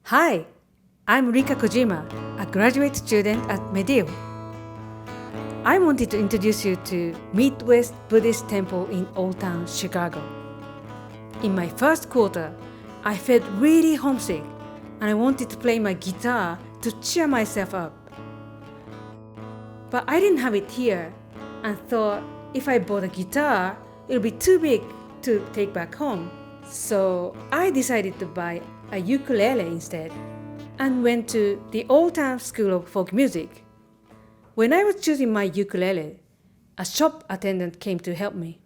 Hi, I'm Rika Kojima, a graduate student at Medill. I wanted to introduce you to Midwest Buddhist Temple in Old Town, Chicago. In my first quarter, I felt really homesick and I wanted to play my guitar to cheer myself up. But I didn't have it here and thought if I bought a guitar, it'll be too big to take back home. So I decided to buy a ukulele instead and went to the Old Town School of Folk Music. When I was choosing my ukulele, a shop attendant came to help me.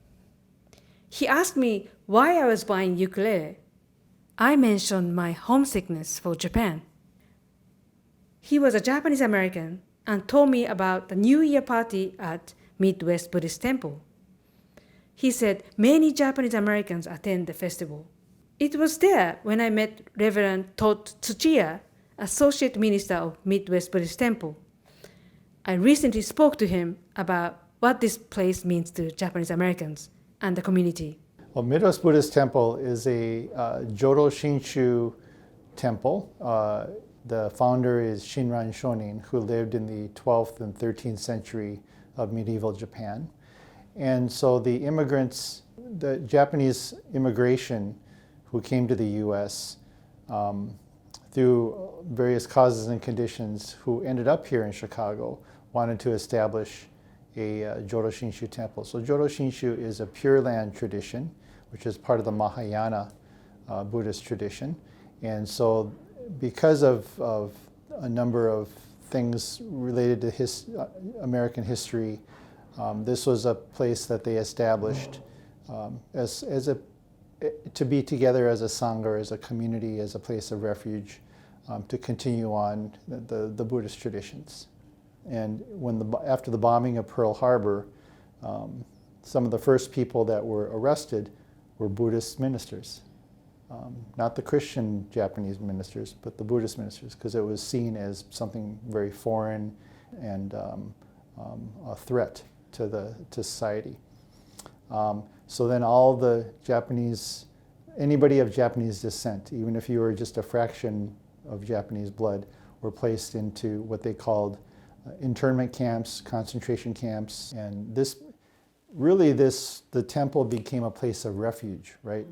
He asked me why I was buying ukulele. I mentioned my homesickness for Japan. He was a Japanese American and told me about the New Year party at Midwest Buddhist Temple. He said many Japanese Americans attend the festival. It was there when I met Reverend Todd Tsuchiya, Associate Minister of Midwest Buddhist Temple. I recently spoke to him about what this place means to Japanese Americans and the community. Well, Midwest Buddhist Temple is a Jodo Shinshu temple. The founder is Shinran Shonin, who lived in the 12th and 13th century of medieval Japan. And so the immigrants, the Japanese immigration who came to the U.S. Through various causes and conditions, who ended up here in Chicago, wanted to establish a Jodo Shinshu temple. So Jodo Shinshu is a Pure Land tradition, which is part of the Mahayana Buddhist tradition. And so because of a number of things related to American history, this was a place that they established to be together as a sangha, as a community, as a place of refuge, to continue on the Buddhist traditions. And after the bombing of Pearl Harbor, some of the first people that were arrested were Buddhist ministers. Not the Christian Japanese ministers, but the Buddhist ministers, because it was seen as something very foreign and a threat to society. So then all the anybody of Japanese descent, even if you were just a fraction of Japanese blood, were placed into what they called internment camps, concentration camps. And the temple became a place of refuge, right?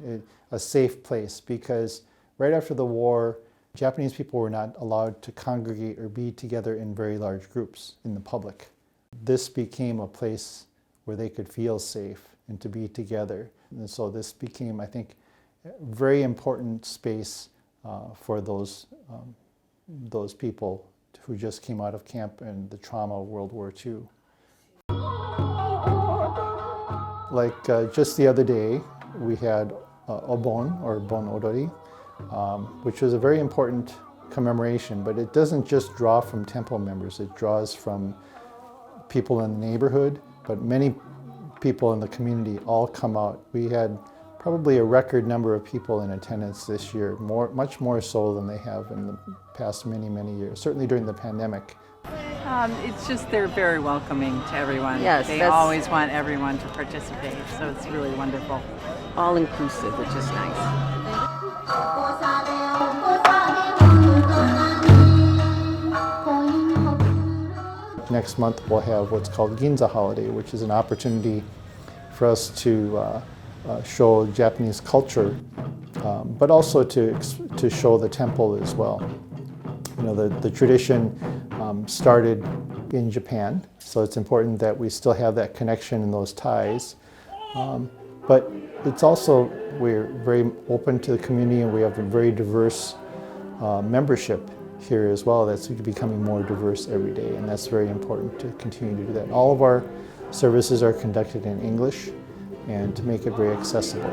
A safe place, because right after the war, Japanese people were not allowed to congregate or be together in very large groups in the public. This became a place where they could feel safe and to be together. And so this became, I think, a very important space for those people who just came out of camp and the trauma of World War II. Like just the other day, we had Obon, or Bon Odori, which was a very important commemoration, but it doesn't just draw from temple members, it draws from people in the neighborhood, but many people in the community all come out. We had probably a record number of people in attendance this year, much more so than they have in the past many, many years, certainly during the pandemic. It's just they're very welcoming to everyone. Yes, they always want everyone to participate, so it's really wonderful. All inclusive, which is nice. Next month we'll have what's called Ginza Holiday, which is an opportunity for us to show Japanese culture, but also to show the temple as well. You know, the tradition started in Japan, so it's important that we still have that connection and those ties. But it's also, we're very open to the community, and we have a very diverse membership here as well. That's becoming more diverse every day, and that's very important to continue to do that. All of our services are conducted in English, and to make it very accessible.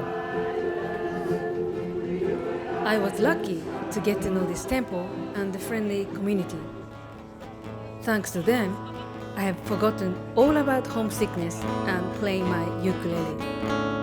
I was lucky to get to know this temple and the friendly community. Thanks to them, I have forgotten all about homesickness and playing my ukulele.